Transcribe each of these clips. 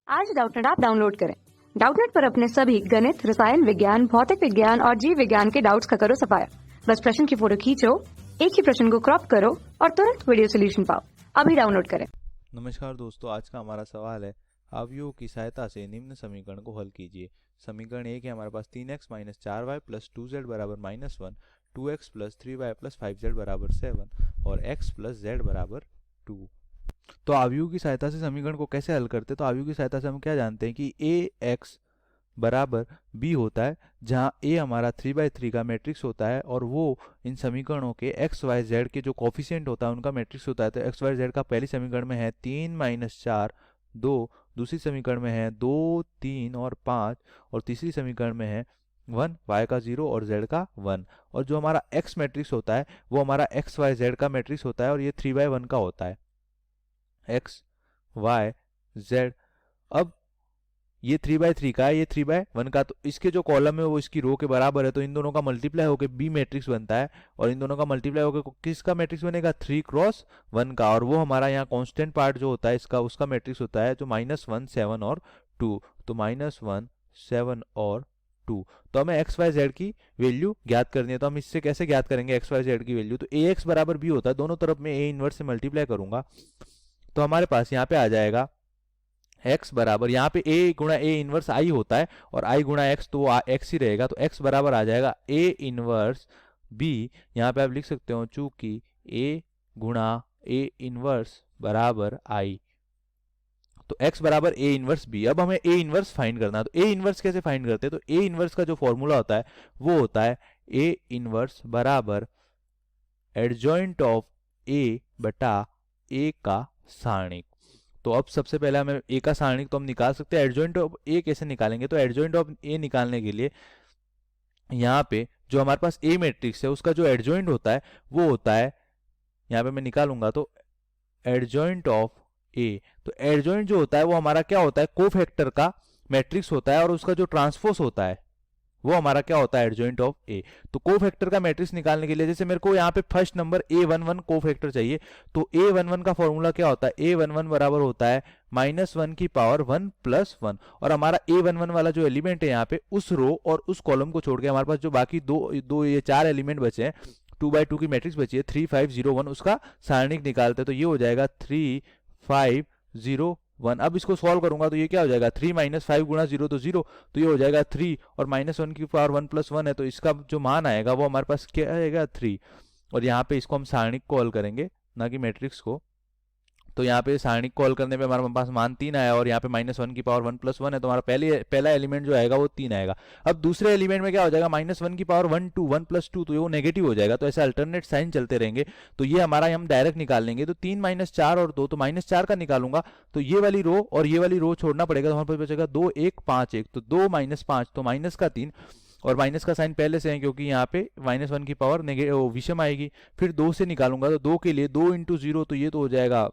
आज Doubtnut app download करें। Doubtnut पर अपने सभी गणित, रसायन विज्ञान, भौतिक विज्ञान और जीव विज्ञान के डाउट्स का करो सफाया। बस प्रश्न की फोटो खींचो, एक ही प्रश्न को क्रॉप करो और तुरंत वीडियो सोल्यूशन पाओ। अभी डाउनलोड करें। नमस्कार दोस्तों, आज का हमारा सवाल है अवयवों की सहायता से निम्न समीकरण को हल कीजिए। समीकरण एक है हमारे पास 3x minus 4y plus 2z बराबर -1, 2x plus 3y plus 5z बराबर 7 और x प्लस z बराबर 2। तो अवयवों की सहायता से समीकरण को कैसे हल करते हैं? तो अवयवों की सहायता से हम क्या जानते हैं कि ax बराबर b होता है, जहाँ a हमारा 3/3 का मैट्रिक्स होता है और वो इन समीकरणों के x y z के जो कोफिशिएंट होता है उनका मैट्रिक्स होता है। तो x y z का पहली समीकरण में है 3 माइनस 4 2, दूसरी समीकरण में है 2 3 और 5 और तीसरी समीकरण में है 1, y का 0 और z का 1। और जो हमारा x मैट्रिक्स होता है वो हमारा x y z का मैट्रिक्स होता है और ये 3/1 का होता है, x y z। अब ये 3/3 का है, ये 3/1 का, तो इसके जो कॉलम है वो इसकी रो के बराबर है, तो इन दोनों का मल्टीप्लाई होकर बी मैट्रिक्स बनता है और इन दोनों का मल्टीप्लाई होकर किसका मैट्रिक्स बनेगा? 3x1 का। और वो हमारा यहाँ कांस्टेंट पार्ट जो होता है इसका, उसका मैट्रिक्स होता है जो -1 7 और 2। तो -1 7 और 2। तो हमें एक्स वाई जेड की वैल्यू ज्ञात करनी है। तो हम इससे कैसे ज्ञात करेंगे एक्स वाई जेड की वैल्यू? तो ए एक्स बराबर बी होता है, दोनों तरफ में ए इनवर्स से मल्टीप्लाई करूंगा तो हमारे पास यहाँ पे आ जाएगा x बराबर, यहाँ पे a गुणा a इनवर्स i होता है और i गुणा x, तो वो x ही रहेगा। तो x बराबर आ जाएगा a इनवर्स b। यहाँ पे आप लिख सकते हो चूंकि a गुणा a इनवर्स बराबर i, तो x बराबर a इनवर्स b। अब हमें a इनवर्स फाइंड करना है। तो a इनवर्स कैसे फाइंड करते हैं? तो a इनवर्स का जो फॉर्मूला होता है वो होता है a इनवर्स बराबर एडजॉइंट ऑफ a बटा a का सारणिक। तो अब सबसे पहले हमें a का सारणिक तो हम निकाल सकते हैं। एडजॉइंट ऑफ a कैसे निकालेंगे? तो एडजॉइंट ऑफ a निकालने के लिए यहाँ पे जो हमारे पास a मैट्रिक्स है उसका जो एडजॉइंट होता है वो होता है, यहाँ पे मैं निकालूंगा तो एडजॉइंट ऑफ a। तो एडजॉइंट जो होता है वो हमारा क्या होता है? कोफैक्टर का मैट्रिक्स होता है और उसका जो ट्रांसपोज होता है वो हमारा क्या होता है? एडजॉइंट ऑफ ए। तो कोफैक्टर का मैट्रिक्स निकालने के लिए जैसे मेरे को यहाँ पे फर्स्ट नंबर a11 कोफैक्टर चाहिए, तो a11 का फॉर्मूला क्या होता है? a11 बराबर होता है -1 की पावर 1 प्लस 1। और हमारा a11 वाला जो एलिमेंट है यहाँ पे उस रो और उस कॉलम को छोड़ के हमारे पास जो बाकी ये 4 एलिमेंट बचे हैं, 2/2 की मैट्रिक्स बची है 3 5 0 1, उसका सारणिक निकालते हैं। तो ये हो जाएगा 3 5 0 1। अब इसको सॉल्व करूंगा तो ये क्या हो जाएगा? 3 माइनस 5 गुणा 0 तो 0, तो ये हो जाएगा 3 और -1 की पावर 1 प्लस 1 है, तो इसका जो मान आएगा वो हमारे पास क्या आएगा? 3। और यहाँ पे इसको हम सारणिक को हल करेंगे, ना कि मैट्रिक्स को। तो यहाँ पे सारणिक को हल करने पे हमारे पास मान 3 आया और यहाँ पे -1 की पावर 1 प्लस 1 है, तो हमारा पहला एलिमेंट जो आएगा वो 3 आएगा। अब दूसरे एलिमेंट में क्या हो जाएगा? -1 की पावर 1 2 1 प्लस 2, तो ये वो नेगेटिव हो जाएगा। तो ऐसे अल्टरनेट साइन चलते रहेंगे, तो ये हमारा हम डायरेक्ट निकाल लेंगे। तो 3 माइनस 4 और 2, तो -4 का निकालूंगा तो ये वाली रो और ये वाली रो छोड़ना पड़ेगा, तो हमारे पास बचेगा 2 1 5 1, तो 2 माइनस 5 तो माइनस का 3, और माइनस का साइन पहले से है क्योंकि यहाँ पे -1 की पावर विषम आएगी। फिर 2 से निकालूंगा तो 2 के लिए 2 इंटू 0, तो ये तो हो जाएगा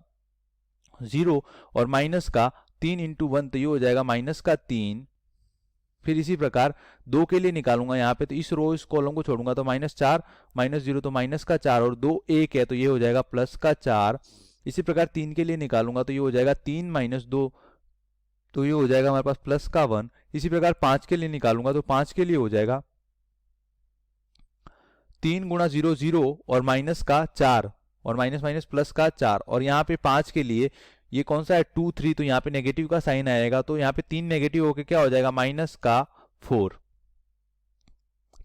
0, और माइनस का 3 इंटू 1, तो ये हो जाएगा -3। फिर इसी प्रकार 2 के लिए निकालूंगा यहाँ पे, तो इस रो इस कॉलम को छोड़ूंगा तो -4 -0 तो -4, और 2 1 है तो ये हो जाएगा +4। इसी प्रकार 3 के लिए निकालूंगा तो ये हो जाएगा 3 - 2, तो ये हो जाएगा हमारे पास +1। इसी प्रकार 5 के लिए निकालूंगा तो 5 के लिए हो जाएगा 3 गुणा 0 0 और -4 और माइनस माइनस +4। और यहाँ पे 5 के लिए ये कौन सा है? 2 3, तो यहाँ पे नेगेटिव का साइन आएगा, तो यहाँ पे 3 नेगेटिव होके क्या हो जाएगा? -4।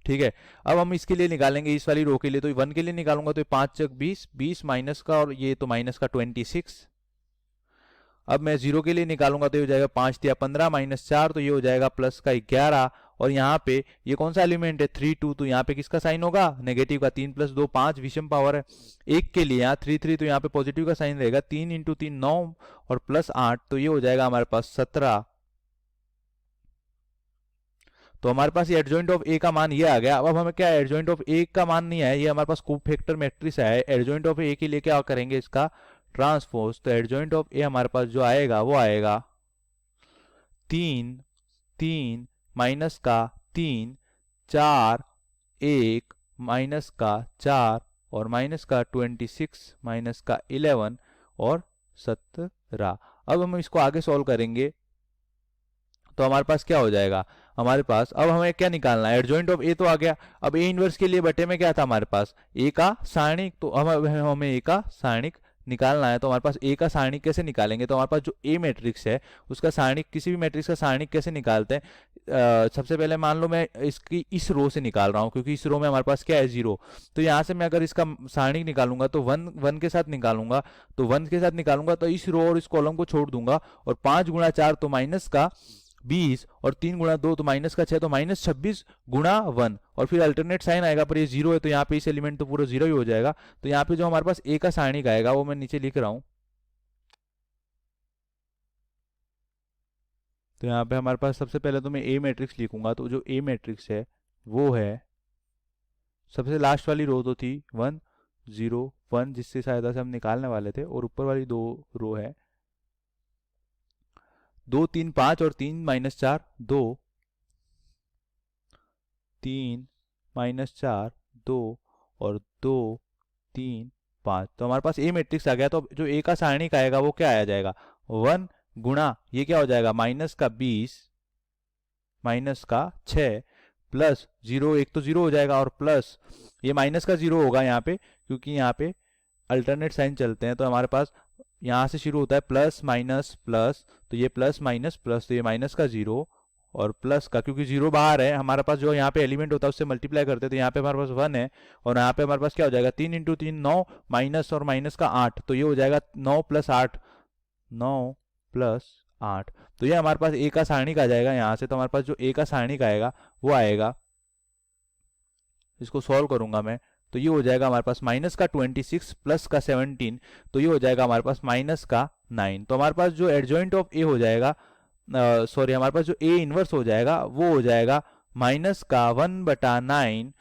ठीक है, अब हम इसके लिए निकालेंगे इस वाली रो के लिए, तो 1 के लिए निकालूंगा तो 5 चक 20 20 माइनस का, और ये तो माइनस का 26। अब मैं 0 के लिए निकालूंगा तो ये हो जाएगा 5 दिया 15 -4, तो ये हो जाएगा +11। और यहाँ पे ये कौन सा एलिमेंट है? 3 2, तो यहाँ पे किसका साइन होगा? नेगेटिव का। 3 + 2 5, विषम पावर है। 1 के लिए यहाँ 3 3, तो यहाँ पे पॉजिटिव का साइन रहेगा। 3 × 3 9 और +8, तो ये हो जाएगा हमारे पास 17। तो हमारे पास ये एडजॉइंट ऑफ ए का मान ये आ गया। अब हमें क्या है? एडजॉइंट ऑफ ए का मान नहीं आया, ये हमारे पास कोफैक्टर मैट्रिक्स है। एडजॉइंट ऑफ ए के लिए क्या करेंगे? इसका ट्रांसपोज। तो एडजॉइंट ऑफ ए हमारे पास जो आएगा वो आएगा 3 3 माइनस का 3 4 1 माइनस का 4 और माइनस का 26 माइनस का 11 और 17। अब हम इसको आगे सॉल्व करेंगे तो हमारे पास क्या हो जाएगा, हमारे पास अब हमें क्या निकालना है, एडजॉइंट ऑफ ए तो आ गया। अब ए इनवर्स के लिए बटे में क्या था हमारे पास, ए का सारणिक, तो हमें ए का सारणिक निकालना है। तो हमारे पास ए का सारणिक कैसे निकालेंगे, तो हमारे पास जो ए मैट्रिक्स है उसका सारणिक, किसी भी मैट्रिक्स का सारणिक कैसे निकालते हैं, सबसे पहले मान लो मैं इसकी इस रो से निकाल रहा हूँ, क्योंकि इस रो में हमारे पास क्या है, 0। तो यहाँ से मैं अगर इसका सारणिक निकालूंगा तो वन के साथ निकालूंगा, तो वन के साथ निकालूंगा तो इस रो और इस कॉलम को छोड़ दूंगा, और 5 गुणा 4 तो माइनस का 20, और 3 गुणा 2 तो माइनस का 6, तो माइनस 26 गुणा 1, और फिर अल्टरनेट साइन आएगा, पर ये 0 है तो यहाँ पे इस एलिमेंट तो पूरा 0 ही हो जाएगा। तो यहाँ पे जो हमारे पास ए का सारणिक आएगा वो मैं नीचे लिख रहा हूँ। तो यहाँ पे हमारे पास सबसे पहले तो मैं ए मैट्रिक्स लिखूंगा, तो जो ए मैट्रिक्स है वो है, सबसे लास्ट वाली रो तो थी 1 0 1, जिससे सहायता से हम निकालने वाले थे, और ऊपर वाली 2 रो है 2 3 5 और 3 माइनस 4 2, 3 माइनस 4 2 और 2 3 5। तो हमारे पास ए मैट्रिक्स आ गया। तो जो ए का सारणिक आएगा वो क्या आया जाएगा, 1 गुणा ये क्या हो जाएगा, माइनस का 20 माइनस का 6 प्लस 0, एक तो 0 हो जाएगा, और प्लस ये माइनस का 0 होगा यहाँ पे, क्योंकि यहाँ पे अल्टरनेट साइन चलते हैं। तो हमारे पास यहाँ से शुरू होता है प्लस माइनस प्लस, तो ये प्लस माइनस प्लस, तो ये माइनस का 0 और प्लस का, क्योंकि 0 बाहर है हमारे पास, जो यहाँ पे एलिमेंट होता है उससे मल्टीप्लाई करते हैं, तो यहाँ पे हमारे पास 1 है, और यहाँ पे हमारे पास क्या हो जाएगा, 3 इंटू 3 9 माइनस और माइनस का 8, तो ये हो जाएगा 9 प्लस 8 9 प्लस 8। तो ये हमारे पास ए का सारणिक आ जाएगा यहाँ से। तो हमारे पास जो ए का सारणिक आएगा वो आएगा, इसको सॉल्व करूंगा मैं, तो ये हो जाएगा हमारे पास माइनस का 26 प्लस का 17, तो ये हो जाएगा हमारे पास माइनस का 9। तो हमारे पास जो एडजॉइंट ऑफ ए हो जाएगा, सॉरी हमारे पास जो ए इनवर्स हो जाएगा वो हो जाएगा माइनस का 1/9,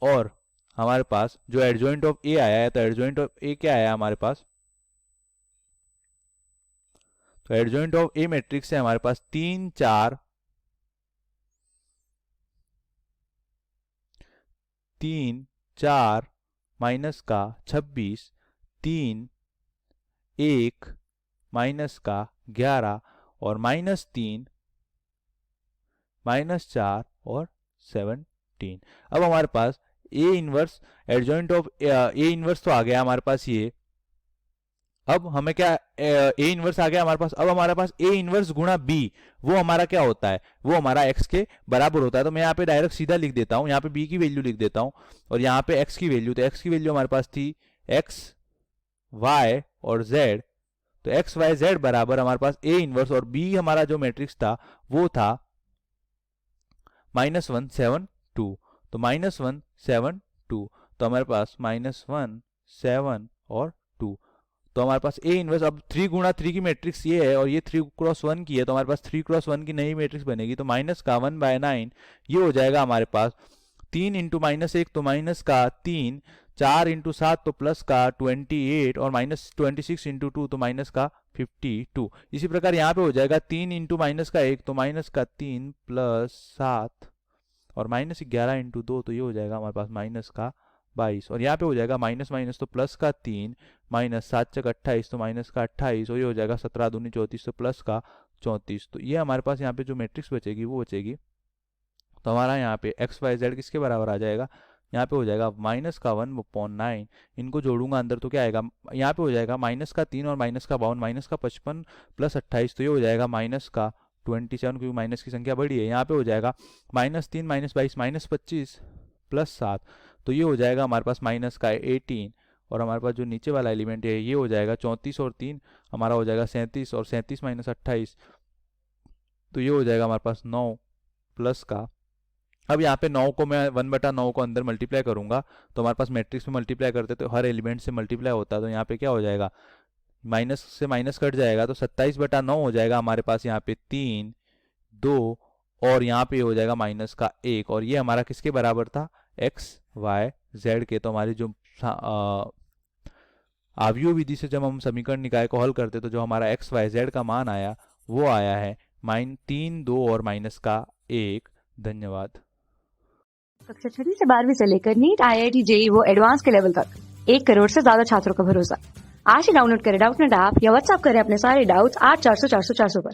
और हमारे पास जो एडजॉइंट ऑफ ए आया है, तो एडजॉइंट ऑफ ए क्या आया हमारे पास, तो एडजॉइंट ऑफ ए मैट्रिक्स है हमारे पास 3 4 3 4 माइनस का 26 3 1 माइनस का 11 और माइनस 3 माइनस 4 और 17। अब हमारे पास A inverse, adjoint of A inverse तो आ गया हमारे पास ये। अब हमें क्या, ए इनवर्स आ गया हमारे पास। अब हमारे पास ए इनवर्स गुणा बी, वो हमारा क्या होता है, वो हमारा एक्स के बराबर होता है। तो मैं यहाँ पे डायरेक्ट सीधा लिख देता हूँ, यहाँ पे बी की वैल्यू लिख देता हूँ और यहाँ पे एक्स की वैल्यू, तो एक्स की वैल्यू हमारे पास थी एक्स वाई और जेड। तो एक्स वाई जेड बराबर हमारे पास ए इनवर्स, और बी हमारा जो मैट्रिक्स था वो था -1 7 2, तो -1 7 2, तो हमारे पास -1 7 और 2। तो हमारे पास ए इनवर्स, अब 3 गुणा 3 की मैट्रिक्स ये है और ये 3 क्रॉस 1 की है, तो हमारे पास 3 क्रॉस 1 की नई मैट्रिक्स बनेगी। तो माइनस का 1/9 ये हो जाएगा हमारे पास 3 इंटू -1, तो माइनस का 3, 4 इंटू 7 तो प्लस का 28 और -26 इंटू 2 तो माइनस का 52। इसी प्रकार यहाँ पे हो जाएगा 3 इंटू -1 तो माइनस का 3 प्लस 7 और -11 इंटू 2 तो ये हो जाएगा हमारे पास माइनस का 22, और यहाँ पे हो जाएगा माइनस माइनस तो प्लस का 3 माइनस 7 चक 28 तो माइनस का 28 और ये हो जाएगा 17 दूनी 34 तो प्लस का 34। तो ये हमारे पास यहाँ पे जो मैट्रिक्स बचेगी वो बचेगी, तो हमारा यहाँ पे एक्स वाई जेड किसके बराबर आ जाएगा, यहाँ पे हो जाएगा माइनस का 1/9, इनको जोड़ूंगा अंदर तो क्या आएगा, यहाँ पे हो जाएगा माइनस का 3 और माइनस का 52, माइनस का 55 प्लस 28 तो ये हो जाएगा माइनस का 27, क्योंकि माइनस की संख्या बड़ी है। यहाँ पे हो जाएगा -3 -22 -25 प्लस 7, तो ये हो जाएगा हमारे पास माइनस का 18, और हमारे पास जो नीचे वाला एलिमेंट है ये हो जाएगा 34 और 3 हमारा हो जाएगा 37 और 37 माइनस 28 तो ये हो जाएगा हमारे पास 9 प्लस का, अब यहाँ पे 9 को मैं 1/9 को अंदर मल्टीप्लाई करूंगा तो हमारे पास मैट्रिक्स में मल्टीप्लाई करते तो हर एलिमेंट से मल्टीप्लाई होता है, तो यहाँ पे क्या हो जाएगा माइनस से माइनस कट जाएगा तो 27/9 हो जाएगा हमारे पास यहाँ पे 3 2 और यहाँ पे हो जाएगा माइनस का 1, और ये हमारा किसके बराबर था एक्स वाई जेड के। तो हमारी जो आव्यूह विधि से जब हम समीकरण निकाय को हल करते तो जो हमारा एक्स वाई जेड का मान आया वो आया है -3 2 और -1। धन्यवाद। कक्षा 6 से 12वीं से लेकर नीट IIT JEE वो एडवांस के लेवल तक 1 करोड़ से ज्यादा छात्रों का भरोसा। आज ही डाउनलोड करें डाउटनेट ऐप या व्हाट्सएप करें अपने सारे डाउट्स 8400 400 400 पर।